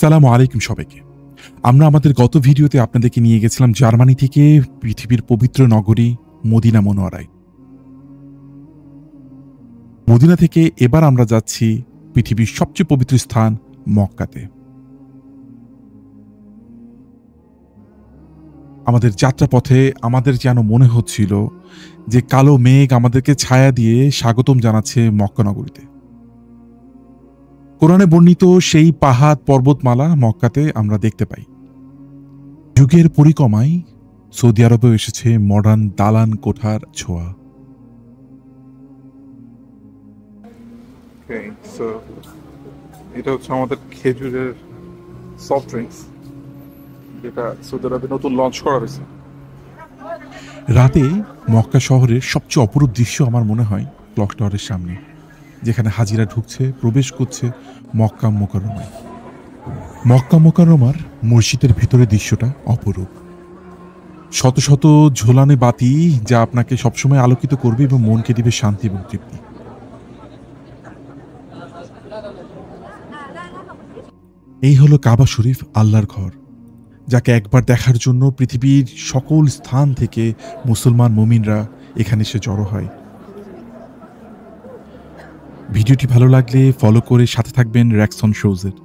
সালামু আলাইকুম সবাইকে। আমরা আমাদের গত ভিডিওতে আপনাদেরকে নিয়ে গেছিলাম জার্মানি থেকে পৃথিবীর পবিত্র নগরী মদিনা মুনওয়ারায়। মদিনা থেকে এবার আমরা যাচ্ছি পৃথিবীর সবচেয়ে পবিত্র স্থান মক্কাতে। আমাদের যাত্রাপথে আমাদের যেন মনে হচ্ছিল যে কালো মেঘ আমাদেরকে ছায়া দিয়ে স্বাগতম জানাচ্ছে মক্কা নগরীতে। কোরআনে বর্ণিত সেই পাহাড় পর্বতমালা মক্কাতে আমরা দেখতে পাই। যুগের পরিক্রমায় সৌদি আরবেও এসেছে মডার্ন দালান কোঠার ছোঁয়া। Okay, so এটা হচ্ছে আমাদের খেজুরের সফট ড্রিঙ্কস, যেটা সৌদি আরবে নতুন লঞ্চ করা হয়েছে। রাতে মক্কা শহরের সবচেয়ে অপরূপ দৃশ্য আমার মনে হয় ক্লক টাওয়ারের সামনে, যেখানে হাজিরা ঢুকছে, প্রবেশ করছে মক্কা মোকাররমায়। মক্কা মোকাররমার মসজিদের ভেতরের দৃশ্যটা অপরূপ। শত শত ঝোলানো বাতি যা আপনাকে সবসময় আলোকিত করবে এবং মনকে দিবে শান্তি এবং তৃপ্তি। এই হলো কাবা শরীফ, আল্লাহর ঘর, যাকে একবার দেখার জন্য পৃথিবীর সকল স্থান থেকে মুসলমান মুমিনরা এখানে এসে জড়ো হয়। ভিডিওটি ভালো লাগলে ফলো করে সাথে থাকবেন র্যাক্সন শোজের।